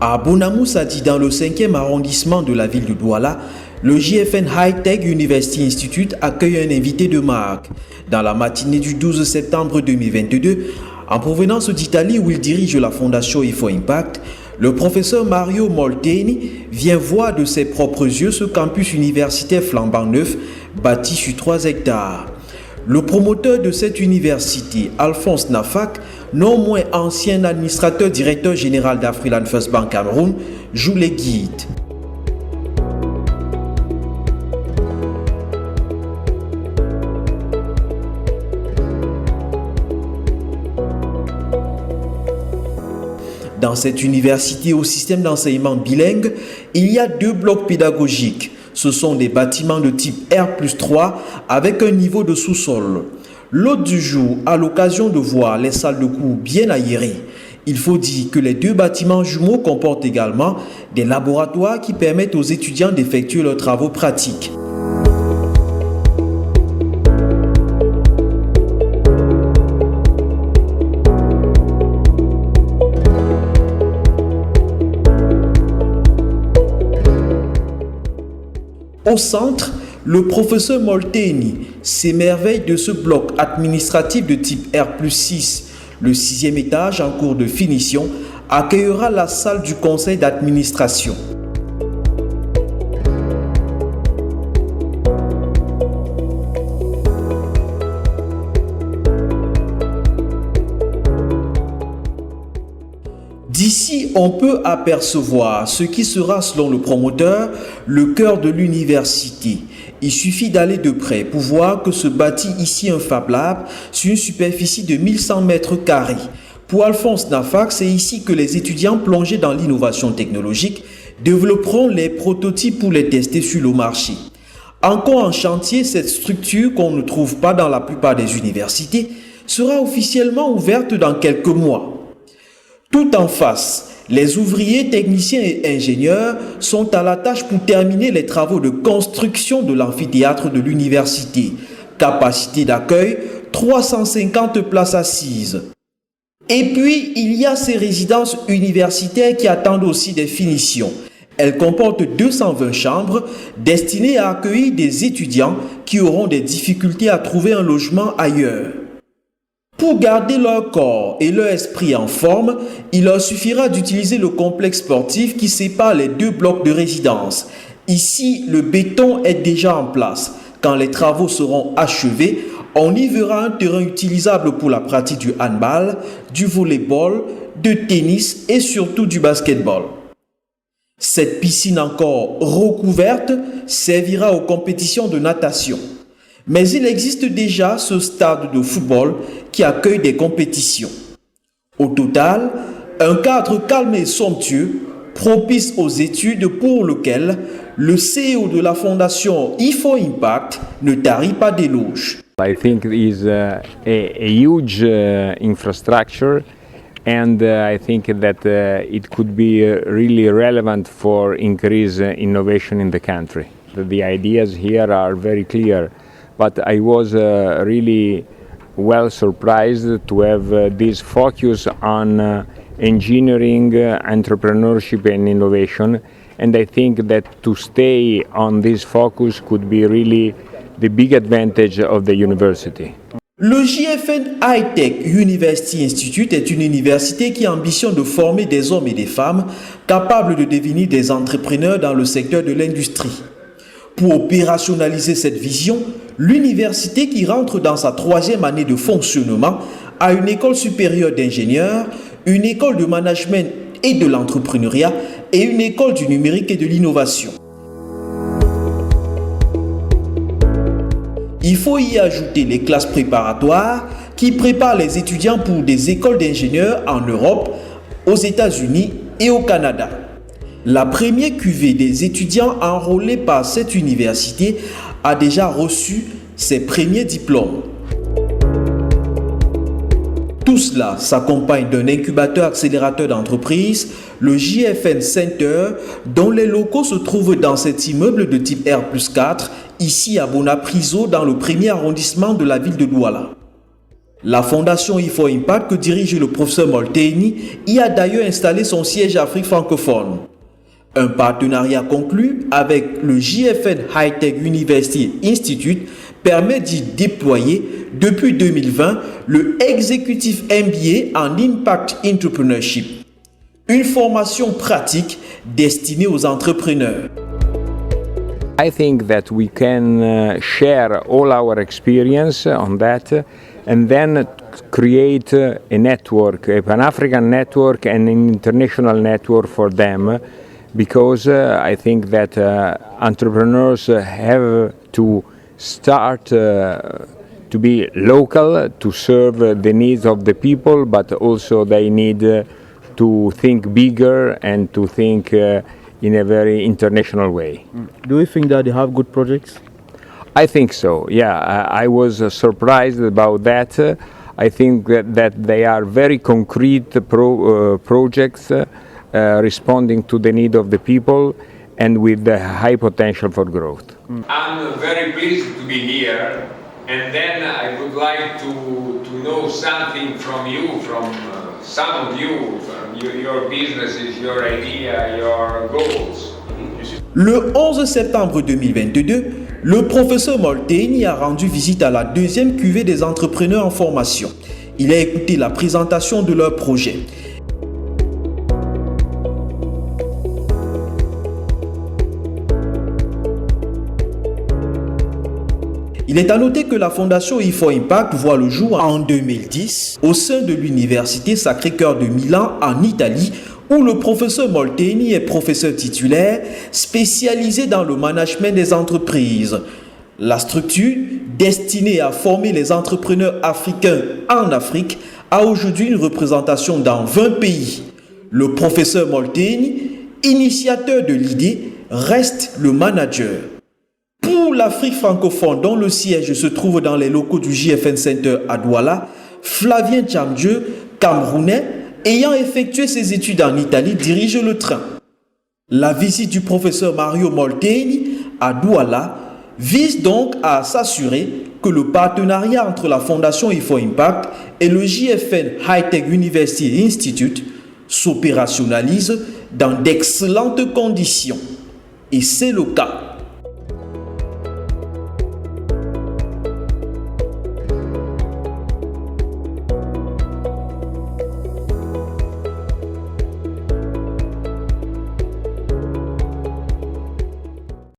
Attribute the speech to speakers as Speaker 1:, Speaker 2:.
Speaker 1: À Bonamoussadi, dans le 5e arrondissement de la ville de Douala, le JFN High Tech University Institute accueille un invité de marque. Dans la matinée du 12 septembre 2022, en provenance d'Italie où il dirige la fondation IFO Impact, le professeur Mario Molteni vient voir de ses propres yeux ce campus universitaire flambant neuf bâti sur 3 hectares. Le promoteur de cette université, Alphonse Nafak, non moins ancien administrateur directeur général d'Afriland First Bank Cameroun, joue les guides. Dans cette université au système d'enseignement bilingue, il y a 2 blocs pédagogiques. Ce sont des bâtiments de type R+3 avec un niveau de sous-sol. L'hôte du jour a l'occasion de voir les salles de cours bien aérées. Il faut dire que les 2 bâtiments jumeaux comportent également des laboratoires qui permettent aux étudiants d'effectuer leurs travaux pratiques. Au centre, le professeur Molteni s'émerveille de ce bloc administratif de type R+6. Le 6e étage, en cours de finition, accueillera la salle du conseil d'administration. D'ici, on peut apercevoir ce qui sera, selon le promoteur, le cœur de l'université. Il suffit d'aller de près pour voir que se bâtit ici un Fab Lab sur une superficie de 1100 mètres carrés. Pour Alphonse Nafak, c'est ici que les étudiants plongés dans l'innovation technologique développeront les prototypes pour les tester sur le marché. Encore en chantier, cette structure qu'on ne trouve pas dans la plupart des universités sera officiellement ouverte dans quelques mois. Tout en face, les ouvriers, techniciens et ingénieurs sont à la tâche pour terminer les travaux de construction de l'amphithéâtre de l'université. Capacité d'accueil, 350 places assises. Et puis, il y a ces résidences universitaires qui attendent aussi des finitions. Elles comportent 220 chambres destinées à accueillir des étudiants qui auront des difficultés à trouver un logement ailleurs. Pour garder leur corps et leur esprit en forme, il leur suffira d'utiliser le complexe sportif qui sépare les 2 blocs de résidence. Ici, le béton est déjà en place. Quand les travaux seront achevés, on y verra un terrain utilisable pour la pratique du handball, du volleyball, de tennis et surtout du basketball. Cette piscine encore recouverte servira aux compétitions de natation. Mais il existe déjà ce stade de football qui accueille des compétitions. Au total, un cadre calme et somptueux, propice aux études pour lequel le CEO de la fondation IFO Impact ne tarit pas d'éloges.
Speaker 2: I think it is a huge infrastructure, and I think that it could be really relevant for increase innovation in the country. The ideas here are very clear. But I was really well surprised to have this focus on engineering, entrepreneurship and innovation. And I think that to stay on this focus could be really the big advantage of the university.
Speaker 1: Le JFN High Tech University Institute est une université qui ambitionne de former des hommes et des femmes capables de devenir des entrepreneurs dans le secteur de l'industrie. Pour opérationnaliser cette vision, l'université qui rentre dans sa 3e année de fonctionnement a une école supérieure d'ingénieurs, une école de management et de l'entrepreneuriat et une école du numérique et de l'innovation. Il faut y ajouter les classes préparatoires qui préparent les étudiants pour des écoles d'ingénieurs en Europe, aux États-Unis et au Canada. La première cuvée des étudiants enrôlés par cette université a déjà reçu ses premiers diplômes. Tout cela s'accompagne d'un incubateur accélérateur d'entreprise, le JFN Center, dont les locaux se trouvent dans cet immeuble de type R+4, ici à Bonapriso, dans le 1er arrondissement de la ville de Douala. La fondation I4Impact que dirige le professeur Molteni y a d'ailleurs installé son siège Afrique francophone. Un partenariat conclu avec le JFN High Tech University Institute permet d'y déployer depuis 2020 le Executive MBA en Impact Entrepreneurship, une formation pratique destinée aux entrepreneurs.
Speaker 2: I think that we can share all our experience on that and then create a network, a Pan-African network and an international network for them, because I think that entrepreneurs have to start to be local, to serve the needs of the people, but also they need to think bigger and to think in a very international way.
Speaker 3: Do you think that they have good projects?
Speaker 2: I think so, yeah. I was surprised about that. I think that they are very concrete projects responding to the need of the people and with the high potential for growth. I'm very pleased to be here, and then I would like to know something from you, from some of you, from your businesses, your idea, your goals.
Speaker 1: Le 11 septembre 2022, le professeur Molteni a rendu visite à la deuxième cuvée des entrepreneurs en formation. Il a écouté la présentation de leur projet. Il est à noter que la fondation I4Impact voit le jour en 2010 au sein de l'université Sacré-Cœur de Milan en Italie, où le professeur Molteni est professeur titulaire spécialisé dans le management des entreprises. La structure, destinée à former les entrepreneurs africains en Afrique, a aujourd'hui une représentation dans 20 pays. Le professeur Molteni, initiateur de l'idée, reste le manager. Pour l'Afrique francophone, dont le siège se trouve dans les locaux du JFN Center à Douala, Flavien Tchamdieu, Camerounais, ayant effectué ses études en Italie, dirige le train. La visite du professeur Mario Molteni à Douala vise donc à s'assurer que le partenariat entre la fondation I4Impact et le JFN High Tech University Institute s'opérationnalise dans d'excellentes conditions. Et c'est le cas.